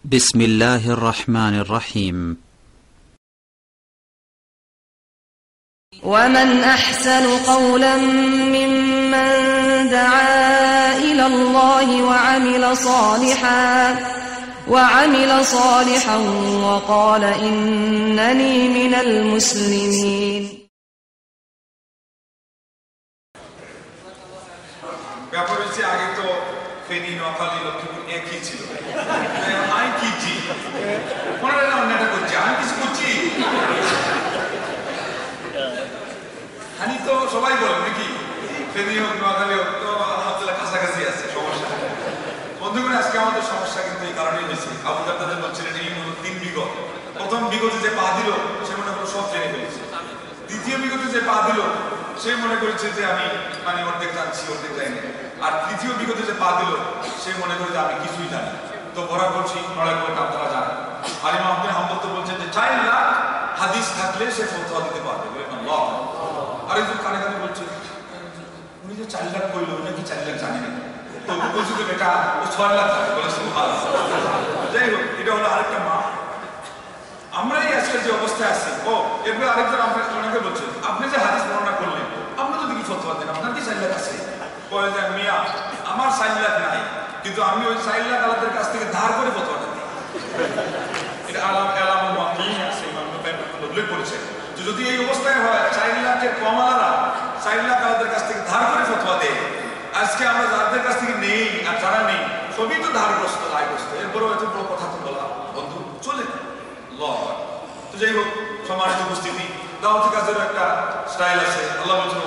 بسم الله الرحمن الرحيم. ومن أحسن قولا ممن دعا إلى الله وعمل صالحا وقال إنني من المسلمين. হানি তো সবাই বলেন নাকি ফেনী হোক নোয়াখালী হোক তো আলহামদুলিল্লাহ কাছাকাছি আছে সমস্যা। বন্ধুগণ, আজকে আমাদের সমস্যা কিন্তু এই কারণেই বেশি। আবু দারদা বলছিলেন এই হলো 3 বিগত। প্রথম বিগতে যে পা দিল সে মনে করে সব জেনে ফেলেছে। দ্বিতীয় বিগতে যে পা দিল সে মনে করেছে যে আমি অর্ধেক জানছি অর্ধেক জানি। আর তৃতীয় বিগতে যে পা দিল সে মনে করে যে আমি কিছুই জানি। তো বড় বলছি নড়াই করে আপনারা জানেন আলিমা আব্দুল হাম্বল তো বলছেন যে 4 লাখ হাদিস থাকলে সে ফতোয়া দিতে পারবে। আর একজন কানে কানে বলছে উনি যে 4 লাখ কইল নাকি 4 লাখ জানি না। তো বলছি তো বেটা ও 6 লাখ থাকে বলে যাই হোক, এটা হলো আরেকটা মা। আমরা এই আজকের যে অবস্থায় আছি এরপরে আরেকজন আপনাকে বলছেন আপনি যে হাদিস বর্ণনা করলেন আপনি যদি কি ফতোয়া দেন আপনার কি 4 লাখ আছে? বলে যে মিয়া আমার 4 লাখ নাই, কিন্তু আমি ওই 4 লাখ আলাদের কাছ থেকে ধার করে ফতোয়াটা দিই। এটা উল্লেখ করেছে যে যদি এই অবস্থায় হয় 4 লাখের কম আলাদা 4 লাখ আলাদের কাছ থেকে ধার করে ফতোয়া দেয়। আজকে আমরা যাদের কাছ থেকে নেই আর যারা নেই সবই তো ধারগ্রস্ত দায়গ্রস্ত। এরপরেও এত বড় কথা তো বলা বন্ধু চলে না। তো যাই হোক, সমাজের উপস্থিতি দাওয়াতি কাজের একটা স্টাইল আছে। আল্লাহ বলছেন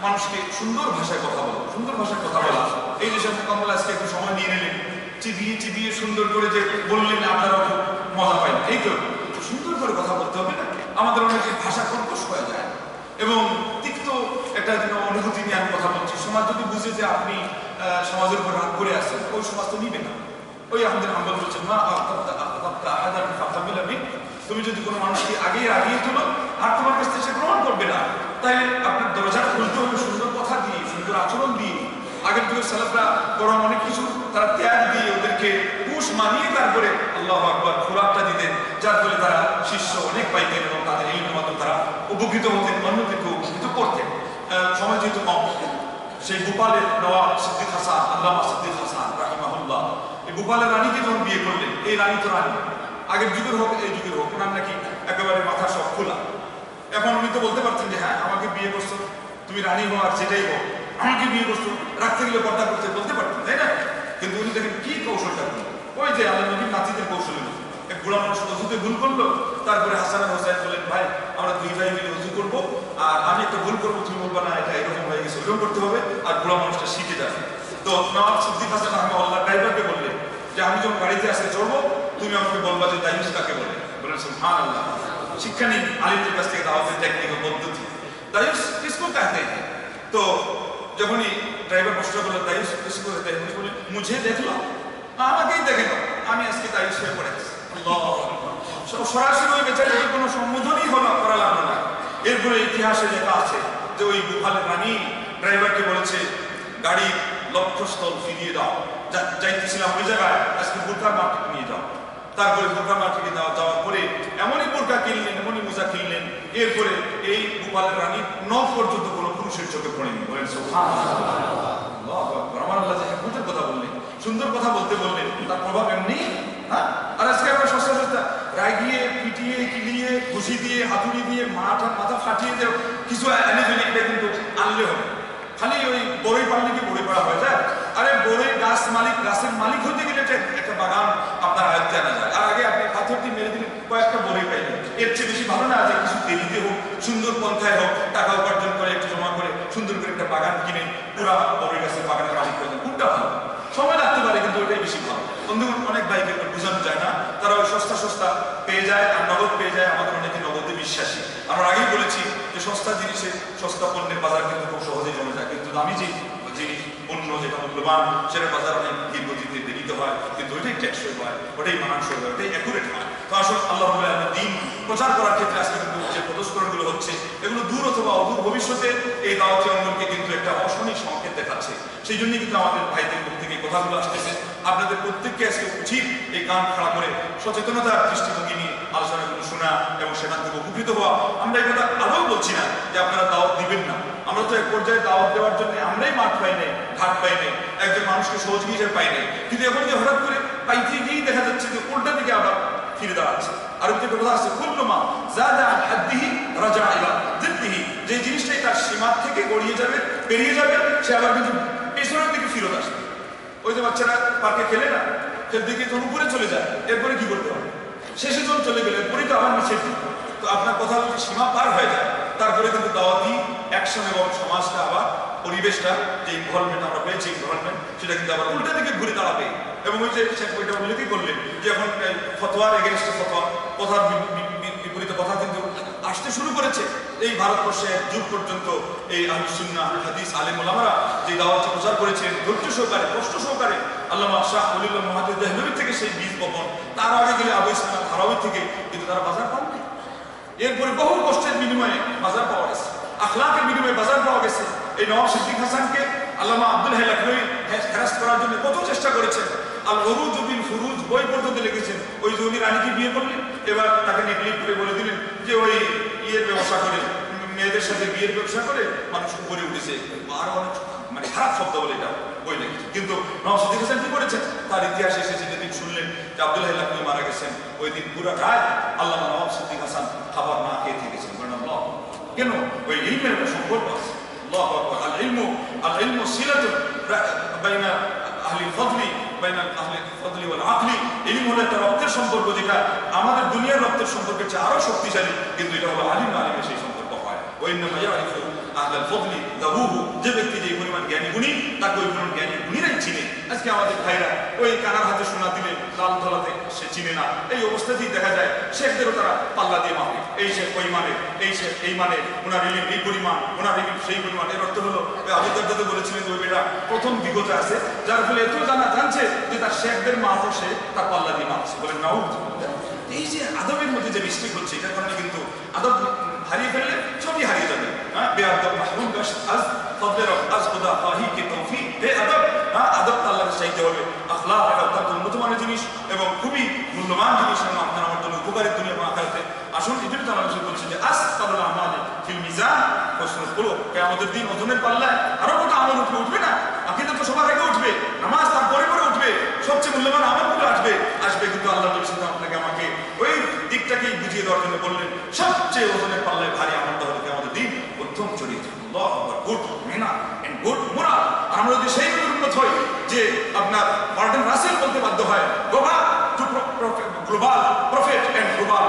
মানুষকে সুন্দর ভাষায় কথা বলো, সুন্দর ভাষায় কথা বলা। এই যে সব মোকাম্মল আজকে একটু সময় নিয়ে নিলেন, চিবিয়ে সুন্দর করে যে বললেন আপনারা খুব মজা পাইন। এই তো সুন্দর করে কথা বলতে হবে না? আমাদের অনেকে ভাষা কর্কশ হয়ে যায় এবং তিক্ত একটা অনুভূতি নিয়ে আমি কথা বলছি। সমাজ যদি বুঝে যে আপনি সমাজের উপর রাগ করে আসেন, ওই সমাজ তো নিবে না। ওই আমাদের হাম্বল বলছেন তুমি যদি কোনো মানুষকে আগিয়ে তোলো আর তোমার কাছ থেকে সে গ্রহণ করবে না, তাই আপনার দরজা খুলতে হবে সুন্দর কথা দিয়ে, সুন্দর আচরণ দিয়ে। আগের যুগের সালাফরা বরং অনেক কিছু তারা ত্যাগ দিয়ে ওদেরকে পুষ মানিয়ে তারপরে আল্লাহু আকবার খোরাকটা দিতেন, যার ফলে তারা শিষ্য অনেক পাইতেন এবং তাদের এই মাধ্যমে তারা উপকৃত হতেন, অন্যদেরকে উপকৃত করতেন। সময় যেহেতু কম, সেই ভোপালের নওয়াব সিদ্দিক হাসান, আল্লামা সিদ্দিক হাসান রাহিমাহুল্লাহ, এই ভোপালের রানীকে যখন বিয়ে করলেন, এই রানী তো রানী, আগের যুগের হোক এই যুগের হোক, ওনার নাকি একেবারে মাথা সব খোলা। এখন উনি তো বলতে পারতেন যে হ্যাঁ আমাকে বিয়ে করছো, তুমি রানী হো আর যেটাই হোক, আমাকে বিয়ে করছো, রাখতে গেলে পর্দা করতে বলতে পারতেন, তাই না? কিন্তু উনি দেখেন কি কৌশলটা করলেন, ওই যে আল্লাহ নবীর নাতিদের কৌশল। এক বুড়া মানুষ অজুতে ভুল করলো, তারপরে হাসান আর হোসেন বললেন ভাই আমরা 2 ভাই মিলে অজু করবো, আর আমি একটা ভুল করবো, তুমি বলবা না এটা এরকম হয়ে গেছে, ওরকম করতে হবে, আর বুড়া মানুষটা শিখে যাবে। তো নওয়াব সিদ্দিক হাসান রাহিমাহুল্লাহ ড্রাইভারকে বললেন যে আমি যখন গাড়িতে আসে চড়বো তুমি আমাকে বলবা যে দায়ুস কাকে বলে। বলেন সুবহানাল্লাহ। শিক্ষা নিন আলিমদের কাছ থেকে দাওয়াতের টেকনিক ও পদ্ধতি। দায়ুস কিসকো কাহতে হ্যায়? তো যখনই ড্রাইভার প্রশ্ন করলো দায়ুস কিসকো কাহতে হ্যায়, উনি বললেন মুঝে দেখলো, আমাকেই দেখে নাও, আমি আজকে দায়ুস হয়ে পড়েছি। আল্লাহু আকবার। সরাসরি ওই বেচারিকে কোনো সম্বোধনই করা লাগলো না। এরপরে ইতিহাসে লেখা আছে যে ওই ভোপালের রানী ড্রাইভারকে বলেছে গাড়ি লক্ষ্যস্থল ফিরিয়ে দাও, যাইতেছিলাম ওই জায়গায়, আজকে বোরকার মার্কেট নিয়ে যাও। তারপরে বোরকার মার্কেটে যাওয়ার পরে এমনই বোরকা কিনলেন, এমনই মোজা কিনলেন, এরপরে এই ভোপালের রানী নখ পর্যন্ত কোনো পুরুষের চোখে পড়েনি। বলেন আমার আল্লাহ যে হেকমতের কথা বললেন, সুন্দর কথা বলতে বললেন, তার প্রভাব এমনি। হ্যাঁ, আর আজকে আমরা সস্তা রাগিয়ে পিটিয়ে কিলিয়ে ঘুষি দিয়ে হাতুড়ি দিয়ে মাথা ফাটিয়ে দেও কিছু এনে ফেলি, এটা কিন্তু আনলে হবে। খালি ওই বড়ই পারলে কি বড়ই পাড়া হয়ে যায়? আরে বড়ই গাছের মালিক হতে গেলে একটা বাগান আপনার আয়ত্তে আনা যায়। আর আগে আপনি পাথর দিয়ে মেরে দিলেন, কয়েকটা বড়ই পাইলেন। এর চেয়ে বেশি ভালো না যে কিছু দেরিতে হোক, সুন্দর পন্থায় হোক, টাকা উপার্জন করে একটু জমা করে সুন্দর করে একটা বাগান কিনে পুরা বড়ই গাছের বাগানের মালিক হয়ে যায়। কোনটা ভালো? সময় লাগতে পারে কিন্তু ওইটাই বেশি ভালো। বন্ধুগণ, অনেক ভাইকে বোঝানো যায় না, তারা ওই সস্তা পেয়ে যায় আর নগদ পেয়ে যায়। আমাদের অনেকে নগদে বিশ্বাসী। আমরা আগেই বলেছি যে সস্তা জিনিসে সস্তা পণ্যের বাজার কিন্তু খুব সহজেই জমে যায়, কিন্তু দামি যে জিনিস পণ্য যেটা মূল্যবান সেটা বাজার অনেক ধীর গতিতে দেরিতে হয়, কিন্তু ওইটাই টেকসই হয়, ওটাই মানানসই হয়, ওটাই অ্যাকুরেট হয়। তো আসলে আল্লাহ দিন প্রচার করার ক্ষেত্রে আজকে কিন্তু যে পদস্করণগুলো হচ্ছে এগুলো দূর অথবা অদূর ভবিষ্যতে এই দাওয়াতি অঙ্গনকে কিন্তু একটা অশনি সংকেত দেখাচ্ছে। সেই জন্যই কিন্তু আমাদের ভাইদের মুখ থেকে কথাগুলো আসতেছে। আপনাদের প্রত্যেককে আজকে উচিত এই কান খাড়া করে সচেতনতার দৃষ্টিভঙ্গি নিয়ে আলোচনাগুলো শোনা এবং সেখান থেকে উপকৃত হওয়া। আমরা এই কথা আরও বলছি না যে আপনারা দাওয়াত দিবেন না, আমরা তো এক পর্যায়ে দাওয়াত দেওয়ার জন্য আমরাই মাঠ পাই নাই, ঘাট পাই নাই, একজন মানুষকে সহযোগী হিসেবে পাই নাই, কিন্তু এখন যে হঠাৎ করে পাইতে গিয়েই দেখা যাচ্ছে যে উল্টা দিকে আবার ফিরে দাঁড়াচ্ছে। আরবিতে কথা আছে কুল্লু মা যাদা আন হাদ্দিহি রাজা ইলা জিদ্দিহি, যে জিনিসটাই তার সীমার থেকে গড়িয়ে যাবে, পেরিয়ে যাবে, সে আবার কিন্তু পেছনের দিকে ফিরত আসবে। ওই যে বাচ্চারা পার্কে খেলে না, খেলতে গিয়ে যখন উপরে চলে যায়, এরপরে কি করতে হবে? শেষে যখন চলে গেলে এরপরেই তো আবার নিচে। তো আপনার কথা যদি সীমা পার হয়ে যায়, তারপরে কিন্তু দাওয়াতি অ্যাকশন এবং সমাজটা আবার পরিবেশটা যে ইনভলভমেন্ট আমরা পেয়েছি, ইনভলভমেন্ট সেটা কিন্তু আবার উল্টা দিকে ঘুরে দাঁড়াবে। এবং ওই যে শেখ বইটা উল্লেখই করলেন যে এখন ফতোয়ার এগেনস্টে ফতোয়া, কথার বিপরীতে কথা কিন্তু আসতে শুরু করেছে। এই ভারতবর্ষে যুগ পর্যন্ত এই আহলুস সুন্নাহ হাদিস আলেম ওলামারা যে দাওয়াত প্রচার করেছেন ধৈর্য সহকারে, কষ্ট সহকারে, আল্লামা শাহ ওলিউল্লাহ মুহাদ্দিস দেহলভী থেকে সেই বীজ বপন, তার আগে গেলে আবু ইসমাইল হারাওয়ী থেকে, কিন্তু তারা বাজার পান নাই। এরপরে বহু কষ্টের বিনিময়ে বাজার পাওয়া গেছে, আখলাকের বিনিময়ে বাজার পাওয়া গেছে। এই নওয়াব সিদ্দিক হাসানকে আল্লামা আব্দুল হাই লাখনভী হ্যারাস করার জন্য কত চেষ্টা করেছেন। আল উরুজ বিল ফুরুজ বই পর্যন্ত লিখেছেন। ওই যে উনি রানীকে বিয়ে করলেন, এবার তাকে নেগলেক্ট করে বলে দিলেন যে ওই ইয়ের ব্যবসা করে, মেয়েদের সাথে বিয়ের ব্যবসা করে মানুষ উপরে উঠেছে, আরো অনেক মানে খারাপ শব্দ বলে এটা বই লিখেছে। কিন্তু নওয়াব সিদ্দিক হাসান কি করেছেন? তার ইতিহাসে এসেছে যেদিন শুনলেন যে আব্দুল হাই লাখনভী মারা গেছেন, ওই দিন পুরা রাত আল্লামা নওয়াব সিদ্দিক হাসান খাবার না খেয়ে থেকেছেন। কেন? ওই ইলমের একটা সম্পর্ক আছে। আল্লাহু আকবার। আল ইলমু সিলাতুন বাইনা আহলিল ফাদলি, বাইনা আহলিল ফাদলি ওয়াল আকলি। ইলম হলো একটা রক্তের সম্পর্ক, যেটা আমাদের দুনিয়ার রক্তের সম্পর্কের চেয়ে আরো শক্তিশালী, কিন্তু এটা হলো আলিম আলিমের সেই সম্পর্ক হয়। ওই ইন্নামা ইয়ারিফু আহলাল ফাদলি দাবুহু, যে ব্যক্তি যে পরিমাণ জ্ঞানী গুণী, তাকে ওই পরিমাণ জ্ঞানী গুণীরাই চিনে। আজকে আমাদের ভাইরা ওই কানার হাতে সোনা দিলে লাল ধলাতে সে চিনে না। এই অবস্থাতেই দেখা যায় শেখদেরও তারা পাল্লা দিয়ে মাপে, এই শেখ ওই মানে, এই শেখ এই মানে, ওনার ইলিম এই পরিমাণ, ওনার ইলিম সেই পরিমাণ। এর অর্থ হলো আবু দারদা বলেছিলেন ওই মেয়েরা প্রথম বিগতে আছে, যার ফলে এত জানছে যে তার শেখদের মাপও সে তার পাল্লা দিয়ে মাপছে। বলেন নাউযুবিল্লাহ। এই যে আদবের মধ্যে যে মিস্টেক হচ্ছে, এটার কারণে কিন্তু আদব হারিয়ে ফেললে সবই হারিয়ে যাবে। বেআদব মাহরুম আজ ফজলের আজ খুদা ফাহি কে তৌফিক, বেআদব আদব আল্লাহর চাইতে হবে। আখলাক এটা অত্যন্ত উন্নত মানের জিনিস এবং খুবই মূল্যবান জিনিস, এবং আপনার আমার জন্য উপকারী দুনিয়া এবং আখিরাতে। আসুন এই জন্য তারা বলছে যে আসতাবুল আমাল ফিল মিজান হসনুল খুলুক, কিয়ামতের দিন ওজনের পাল্লায় আরো কত আমল উঠবে না? আকীদা তো সবার আগে উঠবে, নামাজ তার পরে পরে উঠবে, সবচেয়ে মূল্যবান আমলগুলো আসবে, কিন্তু আল্লাহ নবী সাল্লাল্লাহু আলাইহি ওয়াসাল্লাম আমাকে ওই দিকটাকেই বুঝিয়ে দেওয়ার জন্য বললেন সবচেয়ে ওজনের পাল্লায় ভারী আমলটা হলো কিয়ামতের দিন উত্তম চরিত্র। আল্লাহু আকবার। Good manner and good moral. আমরা যদি সেই উন্নত হই যে আপনার বার্টন রাসেল বলতে বাধ্য হয়, গ্লোবাল প্রফেট এন্ড গ্লোবাল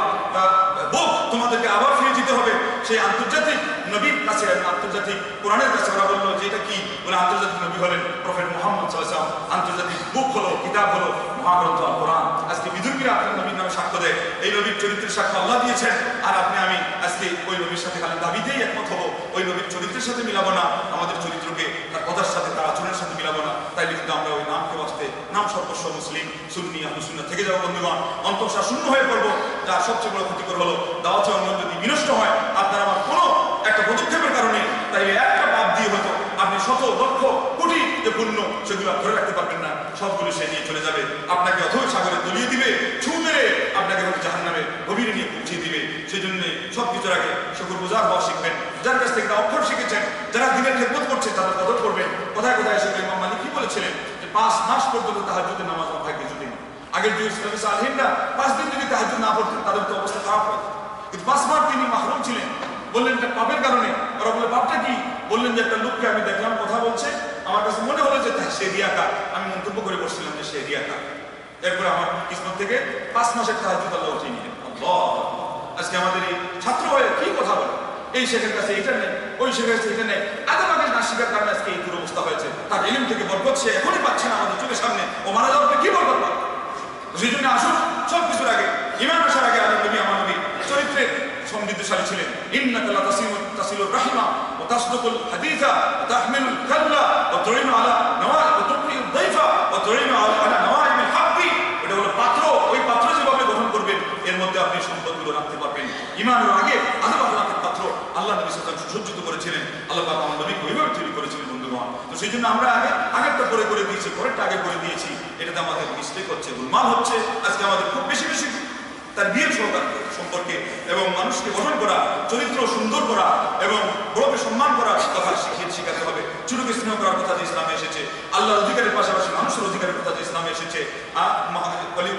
বুক, তোমাদেরকে আবার ফিরে যেতে হবে সেই আন্তর্জাতিক নবীর কাছে, আন্তর্জাতিক কোরআনের কাছে। ওরা বললো যে এটা কি? বলে আন্তর্জাতিক নবী হলেন প্রফেট মুহাম্মদ সাল্লাল্লাহু আলাইহি ওয়াসাল্লাম। আন্তর্জাতিক বুক হলো, কিতাব হলো মহাগ্রন্থ আল কোরআন। আজকে বিধর্মীরা আপনার নবীর নামে সাক্ষ্য দেয়, এই নবীর চরিত্রের সাক্ষ্য আল্লাহ দিয়েছেন, আর আপনি আমি আজকে ওই নবীর সাথে খালি দাবিতেই একমত হবো, ওই নবীর চরিত্রের সাথে মিলাবো না, আমাদের চরিত্রকে তার কথার সাথে তার আচরণের সাথে মিলাবো না। তাইলে কিন্তু আমরা ওই নামকে বাঁচতে নাম সর্বস্ব মুসলিম সুন্নি আহলুস সুন্নাহ থেকে যাবো বন্ধুগণ, অন্তঃসার শূন্য হয়ে পড়বো। যার সবচেয়ে বড় ক্ষতিকর হলো দাওয়াতে অঙ্গন যদি বিনষ্ট হয় আপনার আমার কোনো একটা পদক্ষেপের কারণে, তাইলে একটা পাপ দিয়ে হতো আপনি শত লক্ষ কোটি যে পুণ্য সেগুলো ধরে রাখতে পারবেন না, সবগুলো সে নিয়ে চলে যাবে, আপনাকে অথই সাগরে তলিয়ে দিবে, ছু মেরে আপনাকে জাহান্নামে গভীরে নিয়ে পৌঁছে দিবে। সেই জন্য সবকিছুর আগে শুকরগুজার হওয়া শিখবেন। যার কাছ থেকে অক্ষর শিখেছেন, যারা দিনের খেদমত করছে তাদের কদর করবেন। কোথায় কোথায় এসে ইমাম মালিক কি বলেছিলেন যে 5 মাস পর্যন্ত তাহাজ্জুদের নামাজ আমার ভাগ্যে জুটেনি। আগের যে ইসলামী সালেহিনরা 5 দিন যদি তাহাজ্জুদ না পড়তেন তাদের তো অবস্থা খারাপ হতো, কিন্তু 5 মাস তিনি মাহরুম ছিলেন। বললেন এটা পাপের কারণে। ওরা বলে পাপটা কি? বললেন যে একটা লোককে আমি দেখলাম কথা বলছে, আমার কাছে মনে হলো যে সে রিয়াকার, আমি মন্তব্য করে বসছিলাম যে সে রিয়াকার। এরপরে আমার কিসমত থেকে 5 মাসের তাহাজ্জুদ আল্লাহ উঠিয়ে নিলেন। আল্লাহ, আজকে আমাদের এই ছাত্র হয়ে কি কথা বলে, এই শেখের কাছে এটা নেই, ওই শেখের কাছে এটা নেই, আদাবাকে না শিখার কারণে আজকে এই দুরবস্থা হয়েছে। তার ইলম থেকে বরকত সে এখনই পাচ্ছে না আমাদের চোখের সামনে, ও মারা যাওয়ার পরে কি বরকত পাবে? সেই জন্য আসুন সব কিছুর আগে ঈমান আসার আগে আল্লাহ নবী আমার নবী চরিত্রের সমৃদ্ধশালী ছিলেন। ইন্নাকা লাতাসিলুর রাহিমা ওয়া তাসদুকুল হাদিসা ওয়া তাহমিলুল কাল্লা ওয়া তুইনু আলা নওয়াই ওয়া তুকরিউদ দাইফা ওয়া তুইনু আলা নওয়াইমিল হাক্কি। এটা হলো পাত্র, ওই পাত্র যেভাবে গ্রহণ করবেন এর মধ্যে আপনি সম্পদগুলো রাখতে পারবেন। ঈমানের আগে আদব আখলাকের পাত্র আল্লাহ নবী সাল্লাল্লাহু আলাইহি ওয়াসাল্লাম সুসজ্জিত করেছিলেন, আল্লাহ পাক আমার নবীকে ওইভাবে তৈরি করেছিলেন বন্ধুগণ। তো সেই জন্য আমরা আগেরটা করে দিয়েছি, পরেরটা আগে করে দিয়েছি, এটা এটাতে আমাদের মিস্টেক হচ্ছে, ভুলমাল হচ্ছে। আজকে আমাদের খুব বেশি বেশি তার বিয়ের সম্পর্কে এবং মানুষকে গঠন করা, চরিত্র সুন্দর করা এবং বড়কে সম্মান করার কথা শিখাতে হবে। ছোটকে স্নেহ করার কথা যে ইসলামে এসেছে, আল্লাহর অধিকারের পাশাপাশি মানুষের অধিকারের কথা যে ইসলামে এসেছে।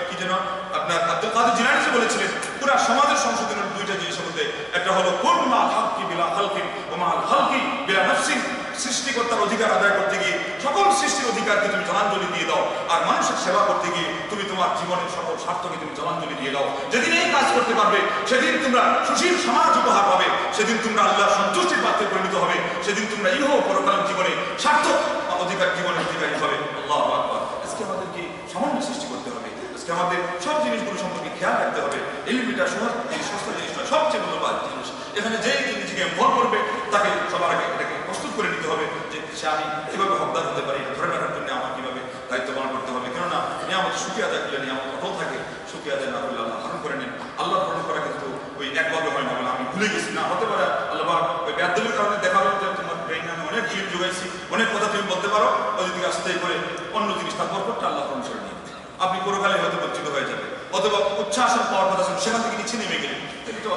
কি যেন আপনার আব্দুল কাদের জিলানী যে বলেছিলেন, পুরা সমাজের সংশোধনের দুইটা জিনিসের মধ্যে একটা হলো কুল মা হাক্কি বিলা খালকিন ওয়া মা খালকি বিলা নাফসিন। সৃষ্টিকর্তার অধিকার আদায় করতে গিয়ে সকল সৃষ্টির অধিকারকে তুমি জলাঞ্জলি দিয়ে দাও, আর মানুষের সেবা করতে গিয়ে তুমি তোমার জীবনের সকল স্বার্থকে তুমি জলাঞ্জলি দিয়ে দাও। যেদিন এই কাজ করতে পারবে সেদিন তোমরা সুশীল সমাজ উপহার পাবে, সেদিন তোমরা আল্লাহ সন্তুষ্টির পাত্রে পরিণত হবে, সেদিন তোমরা ইহ পরকালীন জীবনে সার্থক অধিকার জীবনের অধিকারী হবে। আল্লাহু আকবার। আজকে আমাদেরকে সামান্য সৃষ্টি করতে হবে, আজকে আমাদের সব জিনিসগুলো সম্পর্কে খেয়াল রাখতে হবে। এলিমিটা সস্তা জিনিস নয়, সবচেয়ে মূল্যবান জিনিস। এখানে যেই নিজেকে ভর করবে তাকে সবার আগে এটাকে প্রস্তুত করে নিতে হবে যে সে আমি এভাবে হকদার হতে পারি, ধরে রাখার জন্য আমার কিভাবে দায়িত্ব পালন করতে হবে। কেননা নিয়ামত সুখী আদায় করলে নিয়ামত অটল থাকে, সুখী আদায় না করলে আল্লাহ ধারণ করে নেন। আল্লাহ ধারণ করা কিন্তু ওই একভাবে হয় না, বলে আমি ভুলে গেছি না, হতে পারে আল্লাহ ওই ব্যাধের কারণে দেখা হলো যে তোমার ব্রেইনে আমি অনেক ইল যোগাইছি, অনেক কথা তুমি বলতে পারো, ওই দিকে আস্তে করে অন্য জিনিস তার পরপরটা আল্লাহ ধারণ করে নিয়ে আপনি পরকালে হয়তো বঞ্চিত হয়ে যাবে, অথবা উচ্ছ্বাসন পাওয়ার কথা ছিল সেখান থেকে নিচে নেমে গেলেন, কিন্তু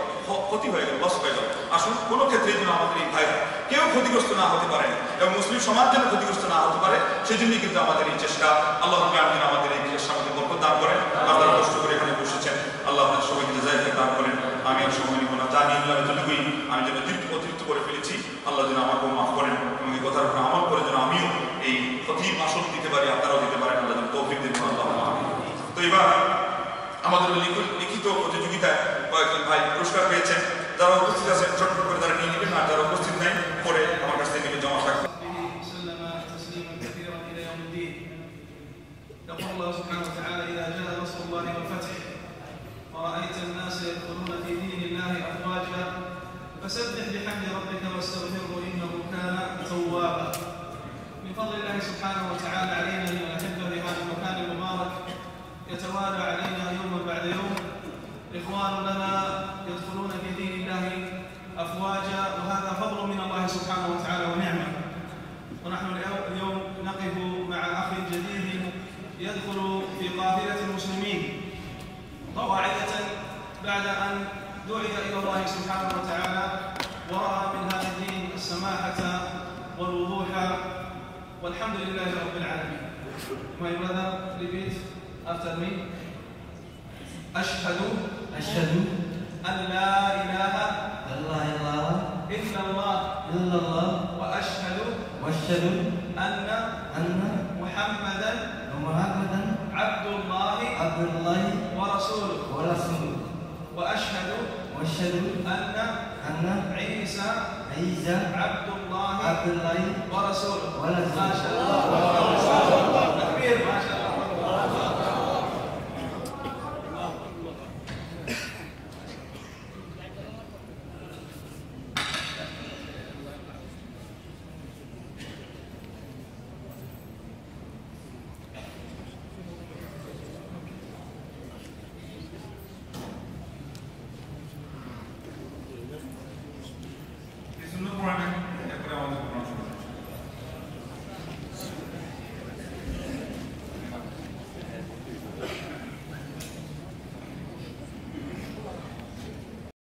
ক্ষতি হয়ে গেল, লস হয়ে গেল। আসুন কোনো ক্ষেত্রে যেন আমাদের এই ভাইরা কেউ ক্ষতিগ্রস্ত না হতে পারে এবং মুসলিম সমাজ যেন ক্ষতিগ্রস্ত না হতে পারে, সেই জন্যই কিন্তু আমাদের এই চেষ্টা। আল্লাহ যেন আমাদের এই চেষ্টা আমাদের বরকত দান করেন। আপনারা কষ্ট করে এখানে বসেছেন, আল্লাহ আপনাদের সবাইকে জাযায়ে দান করেন। আমি আর সময় নিব না, জানি আল্লাহর জন্যই আমি যেন অতিরিক্ত করে ফেলেছি, আল্লাহ যেন আমাকেও মাফ করেন এবং এই কথার উপরে আমল করে যেন আমিও এই ক্ষতির মাসুল দিতে পারি, আপনারাও দিতে পারেন। আল্লাহ যেন তৌফিক দেন। আল্লাহ। তো এবার আমাদের লিখিত প্রতিযোগিতায় কয়েকজন ভাই পুরস্কার পেয়েছেন। যারা উপস্থিত আছেন ছোট্ট করে তারা নিয়ে নেবেন, আর যারা উপস্থিত নেই পরে আমার কাছ থেকে নিয়ে জমা থাকবে। يقول الله سبحانه وتعالى: إذا جاء نصر الله والفتح ورأيت الناس يدخلون في دين الله أفواجا فسبح بحمد ربك واستغفره إنه كان توابا. من فضل الله سبحانه وتعالى علينا لنحب في هذا المكان المبارك يتوالى علينا يوما بعد يوم إخوان لنا يدخلون في دين الله أفواجا، وهذا فضل من الله سبحانه وتعالى ونعمة. ونحن اليوم نقف مع أخ جديد يدخل في قافلة المسلمين طواعية بعد أن دعي إلى الله سبحانه وتعالى ورأى من هذا الدين السماحة والوضوح، والحمد لله رب العالمين. My brother, repeat after me. أشهد أن لا إله إلا الله وأشهد أن محمدا عبد الله ورسوله وأشهد أن عيسى عبد الله ورسوله. ما شاء الله.